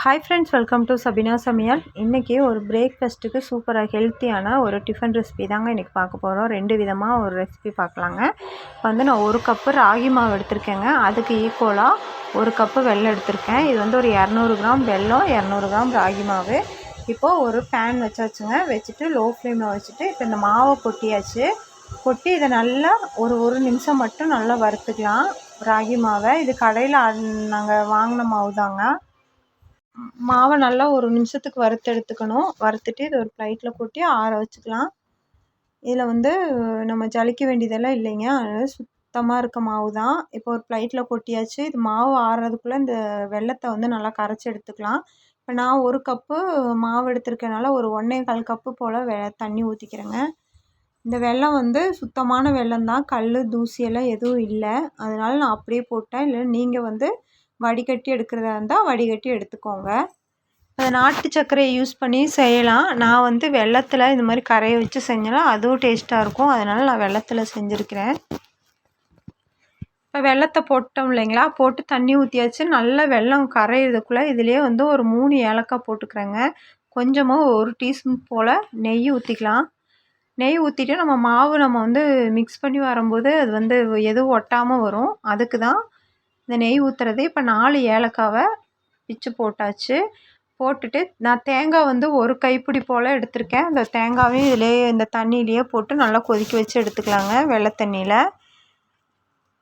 Hi friends, welcome to Sabina சமையல். இன்றைக்கி ஒரு பிரேக்ஃபாஸ்ட்டுக்கு சூப்பராக ஹெல்த்தியான ஒரு டிஃபன் ரெசிபி தாங்க இன்றைக்கி பார்க்க போகிறோம். 2 விதமாக ஒரு ரெசிபி பார்க்கலாங்க. இப்போ வந்து நான் 1 கப்பு ராகி மாவு எடுத்திருக்கேங்க. அதுக்கு ஈக்குவலாக 1 கப்பு வெல்லம் எடுத்திருக்கேன். இது வந்து ஒரு 200 கிராம் வெல்லம், 200 கிராம் ராகி மாவு. இப்போது ஒரு பேன் வச்சாச்சுங்க. வச்சுட்டு லோ ஃப்ளேமில் வச்சுட்டு இப்போ இந்த மாவை கொட்டியாச்சு. கொட்டி இதை நல்லா ஒரு நிமிஷம் மட்டும் நல்லா வறுத்துக்கலாம் ராகி மாவை. இது கடையில் நாங்கள் வாங்கின மாவு தாங்க. மாவை நல்லா ஒரு நிமிஷத்துக்கு வறுத்து எடுத்துக்கணும். வறுத்துட்டு இது ஒரு பிளேட்டில் கொட்டி ஆற வச்சுக்கலாம். இதில் வந்து நம்ம ஜலிக்க வேண்டியதெல்லாம் இல்லைங்க. அதனால் சுத்தமாக இருக்க மாவு தான். இப்போ ஒரு பிளேட்டில் கொட்டியாச்சு. இது மாவு ஆறுறதுக்குள்ளே இந்த வெல்லத்தை வந்து நல்லா கரைச்சி எடுத்துக்கலாம். இப்போ நான் 1 கப்பு மாவு எடுத்திருக்கனால ஒரு 1 1/4 கப்பு போல் தண்ணி ஊற்றிக்கிறேங்க. இந்த வெல்லம் வந்து சுத்தமான வெல்லம் தான், கல் தூசியெல்லாம் எதுவும் இல்லை. அதனால் நான் அப்படியே போட்டேன். இல்லை நீங்கள் வந்து வடிகட்டி எடுக்கிறதா இருந்தால் வடிகட்டி எடுத்துக்கோங்க. அதை நாட்டு சர்க்கரையை யூஸ் பண்ணி செய்யலாம். நான் வந்து வெல்லத்தில் இந்த மாதிரி கரையை வச்சு செஞ்சேன்னா அதுவும் டேஸ்ட்டாக இருக்கும். அதனால் நான் வெல்லத்தில் செஞ்சுருக்கிறேன். இப்போ வெல்லத்தை போட்டோம் இல்லைங்களா, போட்டு தண்ணி ஊற்றியாச்சு. நல்லா வெல்லம் கரையிறதுக்குள்ளே இதிலே வந்து ஒரு 3 ஏலக்காய் போட்டுக்கிறேங்க. கொஞ்சமாக 1 டீஸ்பூன் போல் நெய் ஊற்றிக்கலாம். நெய் ஊற்றிட்டு நம்ம வந்து மிக்ஸ் பண்ணி வரும்போது அது வந்து எதுவும் ஒட்டாமல் வரும். அதுக்கு தான் இந்த நெய் ஊற்றுறது. இப்போ 4 ஏலக்காவை பிச்சு போட்டாச்சு. போட்டுட்டு நான் தேங்காய் வந்து 1 கைப்பிடி போல் எடுத்திருக்கேன். அந்த தேங்காவையும் இதிலே இந்த தண்ணியிலையே போட்டு நல்லா கொதிக்க வச்சு எடுத்துக்கலாங்க, வெள்ளை தண்ணியில்.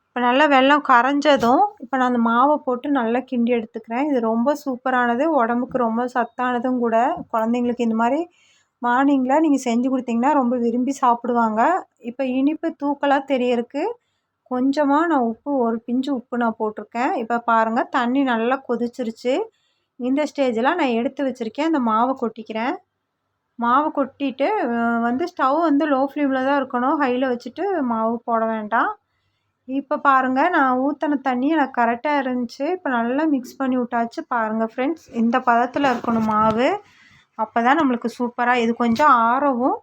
இப்போ நல்லா வெல்லம் கரைஞ்சதும் இப்போ நான் அந்த மாவை போட்டு நல்லா கிண்டி எடுத்துக்கிறேன். இது ரொம்ப சூப்பரானது, உடம்புக்கு ரொம்ப சத்தானதும் கூட. குழந்தைங்களுக்கு இந்த மாதிரி மார்னிங்கில் நீங்கள் செஞ்சு கொடுத்தீங்கன்னா ரொம்ப விரும்பி சாப்பிடுவாங்க. இப்போ இனிப்பு தூக்கலாக தெரியறதுக்கு கொஞ்சமாக நான் உப்பு, ஒரு பிஞ்சு உப்பு நான் போட்டிருக்கேன். இப்போ பாருங்கள், தண்ணி நல்லா கொதிச்சிருச்சு. இந்த ஸ்டேஜில் நான் எடுத்து வச்சுருக்கேன் அந்த மாவை கொட்டிக்கிறேன். மாவை கொட்டிட்டு வந்து ஸ்டவ் வந்து லோ ஃப்ளேமில் தான் இருக்கணும், ஹையில் வச்சுட்டு மாவு போட வேண்டாம். இப்போ பாருங்கள், நான் ஊற்றின தண்ணி எனக்கு கரெக்டாக இருந்துச்சு. இப்போ நல்லா மிக்ஸ் பண்ணி விட்டாச்சு. பாருங்கள் ஃப்ரெண்ட்ஸ், இந்த பதத்தில் இருக்கணும் மாவு. அப்போ தான் நம்மளுக்கு சூப்பராக. இது கொஞ்சம் ஆறவும்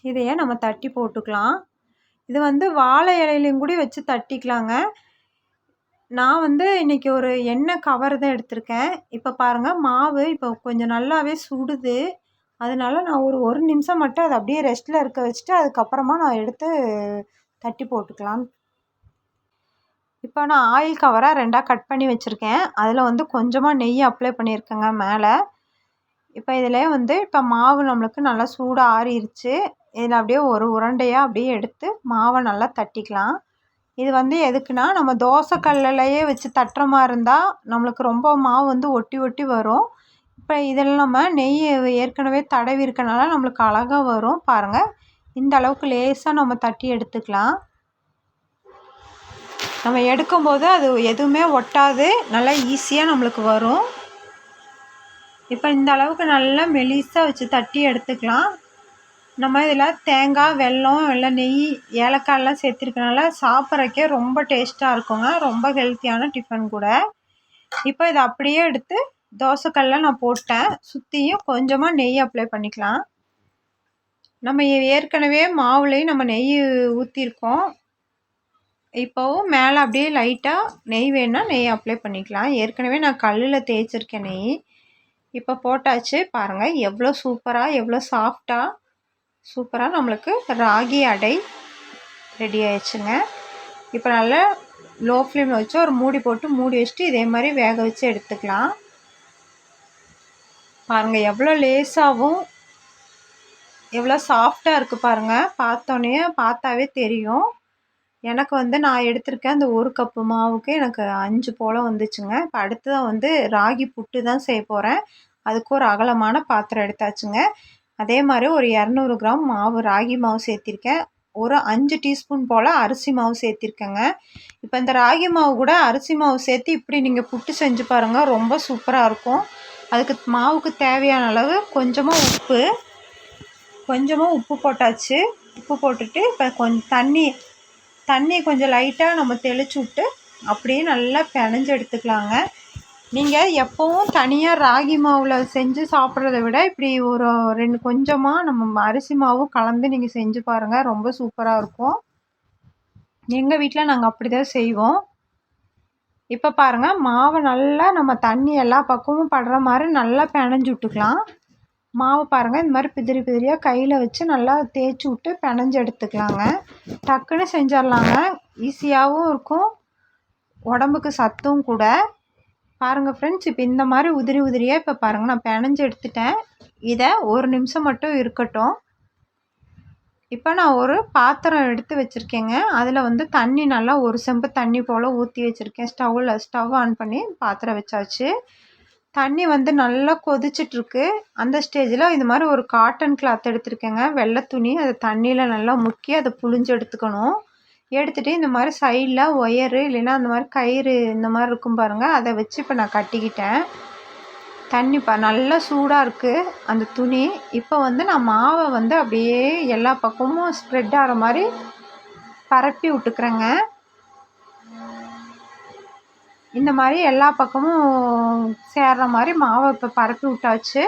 இதையே நம்ம தட்டி போட்டுக்கலாம். இது வந்து வாழை இலையிலையும் கூட வச்சு தட்டிக்கலாங்க. நான் வந்து இன்றைக்கி ஒரு எண்ணெய் கவர் தான் எடுத்திருக்கேன். இப்போ பாருங்கள், மாவு இப்போ கொஞ்சம் நல்லாவே சுடுது. அதனால நான் ஒரு நிமிஷம் மட்டும் அதை அப்படியே ரெஸ்ட்டில் இருக்க வச்சுட்டு அதுக்கப்புறமா நான் எடுத்து தட்டி போட்டுக்கலாம். இப்போ நான் ஆயில் கவராக 2ஆக கட் பண்ணி வச்சுருக்கேன். அதில் வந்து கொஞ்சமாக நெய் அப்ளை பண்ணியிருக்கேங்க மேலே. இப்போ இதில் வந்து இப்போ மாவு நம்மளுக்கு நல்லா சூடாக ஆறிடுச்சு. இதில் அப்படியே ஒரு உருண்டையாக அப்படியே எடுத்து மாவை நல்லா தட்டிக்கலாம். இது வந்து எதுக்குன்னா, நம்ம தோசை கல்லுலையே வச்சு தட்டுற மாதிரி இருந்தால் நம்மளுக்கு ரொம்ப மாவு வந்து ஒட்டி ஒட்டி வரும். இப்போ இதில் நம்ம நெய் ஏற்கனவே தடவி இருக்கனால நம்மளுக்கு அழகாக வரும். பாருங்கள், இந்த அளவுக்கு லேசாக நம்ம தட்டி எடுத்துக்கலாம். நம்ம எடுக்கும்போது அது எதுவுமே ஒட்டாது, நல்லா ஈஸியாக நம்மளுக்கு வரும். இப்போ இந்த அளவுக்கு நல்லா மெலிசாக வச்சு தட்டி எடுத்துக்கலாம். நம்ம இதில் தேங்காய், வெல்லம், இல்லை நெய், ஏலக்காயெல்லாம் சேர்த்துருக்கனால சாப்பிட்றக்கே ரொம்ப டேஸ்ட்டாக இருக்குங்க. ரொம்ப ஹெல்த்தியான டிஃபன் கூட. இப்போ இதை அப்படியே எடுத்து தோசைக்கல்லில் நான் போட்டேன். சுற்றியும் கொஞ்சமாக நெய் அப்ளை பண்ணிக்கலாம். நம்ம ஏற்கனவே மாவுலேயும் நம்ம நெய் ஊற்றிருக்கோம். இப்போவும் மேலே அப்படியே லைட்டாக நெய் வேணுன்னா நெய் அப்ளை பண்ணிக்கலாம். ஏற்கனவே நான் கல்லில் தேய்ச்சிருக்கேன் நெய். இப்போ போட்டாச்சு. பாருங்கள், எவ்வளோ சூப்பராக, எவ்வளோ சாஃப்டாக, சூப்பராக நம்மளுக்கு ராகி அடை ரெடி ஆயிடுச்சுங்க. இப்போ நல்லா லோ ஃப்ளேமில் வச்சு ஒரு மூடி போட்டு மூடி வச்சுட்டு இதே மாதிரி வேக வச்சு எடுத்துக்கலாம். பாருங்கள், எவ்வளோ லேசாகவும் எவ்வளோ சாஃப்டாக இருக்குது பாருங்கள். பார்த்தாவே தெரியும். எனக்கு வந்து நான் எடுத்திருக்கேன் அந்த 1 கப்பு மாவுக்கு எனக்கு 5 போல் வந்துச்சுங்க. இப்போ அடுத்ததான் வந்து ராகி புட்டு தான் செய்ய போகிறேன். அதுக்கு ஒரு அகலமான பாத்திரம் எடுத்தாச்சுங்க. அதே மாதிரி ஒரு 200 கிராம் மாவு, ராகி மாவு சேர்த்திருக்கேன். ஒரு 5 டீஸ்பூன் போல் அரிசி மாவு சேர்த்திருக்கேங்க. இப்போ இந்த ராகி மாவு கூட அரிசி மாவு சேர்த்து இப்படி நீங்கள் புட்டு செஞ்சு பாருங்கள், ரொம்ப சூப்பராக இருக்கும். அதுக்கு மாவுக்கு தேவையான அளவு கொஞ்சமாக உப்பு போட்டாச்சு. உப்பு போட்டுட்டு இப்போ கொஞ்சம் தண்ணி கொஞ்சம் லைட்டாக நம்ம தெளிச்சு விட்டு அப்படியே நல்லா பிணைஞ்சு எடுத்துக்கலாங்க. நீங்கள் எப்போவும் தனியாக ராகி மாவில் செஞ்சு சாப்பிட்றத விட இப்படி ஒரு 2 கொஞ்சமாக நம்ம அரிசி மாவும் கலந்து நீங்கள் செஞ்சு பாருங்கள், ரொம்ப சூப்பராக இருக்கும். எங்கள் வீட்டில் நாங்கள் அப்படி தான் செய்வோம். இப்போ பாருங்கள், மாவை நல்லா நம்ம தண்ணி எல்லா பக்கமும் படுற மாதிரி நல்லா பிணைஞ்சு விட்டுக்கலாம். மாவு பாருங்கள், இந்த மாதிரி பிதிரி பிதிரியாக கையில் வச்சு நல்லா தேய்ச்சி விட்டு பிணைஞ்சு எடுத்துக்கலாங்க. டக்குன்னு செஞ்சிடலாங்க, ஈஸியாகவும் இருக்கும், உடம்புக்கு சத்தும் கூட. பாருங்கள் ஃப்ரெண்ட்ஸ், இப்போ இந்த மாதிரி உதிரி உதிரியாக இப்போ பாருங்கள் நான் பிணைஞ்சு எடுத்துட்டேன். இதை 1 நிமிஷம் மட்டும் இருக்கட்டும். இப்போ நான் ஒரு பாத்திரம் எடுத்து வச்சுருக்கேங்க. அதில் வந்து தண்ணி நல்லா 1 செம்பு தண்ணி போல் ஊற்றி வச்சுருக்கேன். ஸ்டவ் ஆன் பண்ணி பாத்திரம் வச்சாச்சு. தண்ணி வந்து நல்லா கொதிச்சிட்ருக்கு. அந்த ஸ்டேஜில் இது மாதிரி ஒரு காட்டன் கிளாத் எடுத்துருக்கேங்க, வெள்ளை துணி. அதை தண்ணியில் நல்லா முக்கி அதை புழிஞ்சு எடுத்துக்கணும். எடுத்துகிட்டு இந்த மாதிரி சைடில் ஒயரு இல்லைன்னா அந்த மாதிரி கயிறு இந்த மாதிரி இருக்கும் பாருங்கள், அதை வச்சு இப்போ நான் கட்டிக்கிட்டேன். தண்ணி நல்லா சூடாக இருக்குது அந்த துணி. இப்போ வந்து நான் மாவை வந்து அப்படியே எல்லா பக்கமும் ஸ்ப்ரெட் ஆகிற மாதிரி பரப்பி விட்டுக்கிறேங்க. இந்த மாதிரி எல்லா பக்கமும் சேர்ற மாதிரி மாவை இப்போ பரப்பி விட்டாச்சு.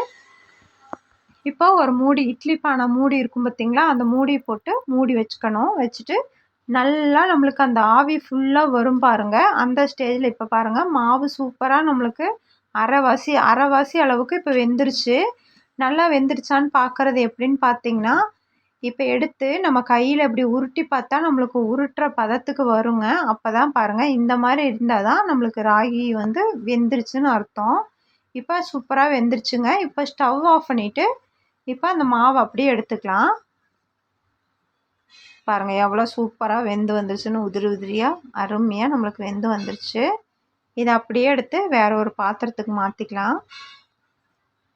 இப்போ ஒரு மூடி, இட்லி பானை மூடி இருக்கும் பார்த்திங்களா, அந்த மூடி போட்டு மூடி வச்சுக்கணும். வச்சுட்டு நல்லா நம்மளுக்கு அந்த ஆவி ஃபுல்லாக வரும் பாருங்கள். அந்த ஸ்டேஜில் இப்போ பாருங்கள், மாவு சூப்பராக நம்மளுக்கு அரைவாசி அளவுக்கு இப்போ வெந்துருச்சு. நல்லா வெந்துருச்சான்னு பார்க்குறது எப்படின்னு பார்த்தீங்கன்னா, இப்போ எடுத்து நம்ம கையில் இப்படி உருட்டி பார்த்தா நம்மளுக்கு உருட்டுற பதத்துக்கு வருங்க. அப்போ தான் பாருங்கள், இந்த மாதிரி இருந்தால் தான் நம்மளுக்கு ராகி வந்து வெந்துருச்சுன்னு அர்த்தம். இப்போ சூப்பராக வெந்துருச்சுங்க. இப்போ ஸ்டவ் ஆஃப் பண்ணிவிட்டு இப்போ அந்த மாவை அப்படியே எடுத்துக்கலாம். பாருங்கள் எவ்வளோ சூப்பராக வெந்து வந்துருச்சுன்னு, உதிரி உதிரியாக அருமையாக நம்மளுக்கு வெந்து வந்துருச்சு. இதை அப்படியே எடுத்து வேறு ஒரு பாத்திரத்துக்கு மாற்றிக்கலாம்.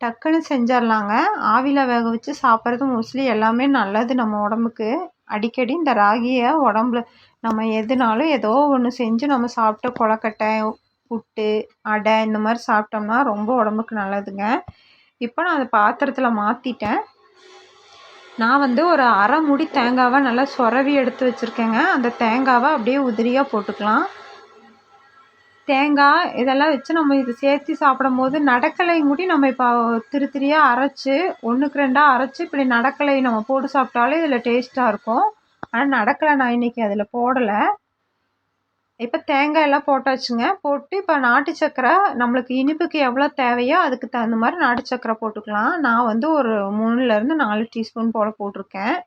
டக்குன்னு செஞ்சிடலாங்க. ஆவியில் வேக வச்சு சாப்பிட்றது மோஸ்ட்லி எல்லாமே நல்லது நம்ம உடம்புக்கு. அடிக்கடி இந்த ராகியை உடம்புல நம்ம எதுனாலும் ஏதோ ஒன்று செஞ்சு நம்ம சாப்பிட்டு, கொழக்கட்டை, புட்டு, அடை இந்த மாதிரி சாப்பிட்டோம்னா ரொம்ப உடம்புக்கு நல்லதுங்க. இப்போ நான் அந்த பாத்திரத்தில் மாற்றிட்டேன். நான் வந்து ஒரு அரை மூடி தேங்காவை நல்லா சொரவி எடுத்து வச்சுருக்கேங்க. அந்த தேங்காவை அப்படியே உதிரியாக போட்டுக்கலாம். தேங்காய் இதெல்லாம் வச்சு நம்ம இது சேர்த்து சாப்பிடும்போது, நடக்கலையும் கூடி நம்ம இப்போ திரியாக அரைச்சி 1க்கு 2 அரைச்சி இப்படி நடக்கலை நம்ம போட்டு சாப்பிட்டாலே இதில் டேஸ்ட்டாக இருக்கும். ஆனால் நடக்கலை நான் இன்றைக்கி அதில் போடலை. இப்போ தேங்காய் எல்லாம் போட்டாச்சுங்க. போட்டு இப்போ நாட்டு சர்க்கரை நம்மளுக்கு இனிப்புக்கு எவ்வளோ தேவையோ அதுக்கு தகுந்த மாதிரி நாட்டு சர்க்கரை போட்டுக்கலாம். நான் வந்து ஒரு 3லேருந்து 4 டீஸ்பூன் போல் போட்டிருக்கேன்.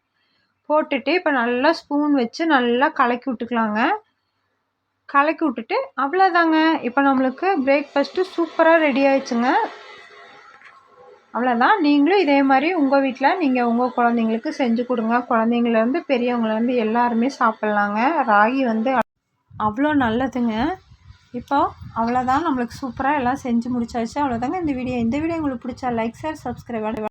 போட்டுட்டு இப்போ நல்லா ஸ்பூன் வச்சு நல்லா கலக்கி விட்டுக்கலாங்க. கலக்கி விட்டுட்டு அவ்வளோதாங்க. இப்போ நம்மளுக்கு பிரேக்ஃபாஸ்ட்டு சூப்பராக ரெடி ஆயிடுச்சுங்க. அவ்வளோதான். நீங்களும் இதே மாதிரி உங்கள் வீட்டில் நீங்கள் உங்கள் குழந்தைங்களுக்கு செஞ்சு கொடுங்க. குழந்தைங்கள்லேருந்து பெரியவங்கலேருந்து எல்லாருமே சாப்பிட்லாங்க. ராகி வந்து அவ்வளோ நல்லதுங்க. இப்போ அவ்வளோதான், நம்மளுக்கு சூப்பராக எல்லாம் செஞ்சு முடிச்சாச்சு. அவ்வளோதாங்க இந்த வீடியோ. இந்த வீடியோ உங்களுக்கு பிடிச்சா லைக், ஷேர், சப்ஸ்கிரைப்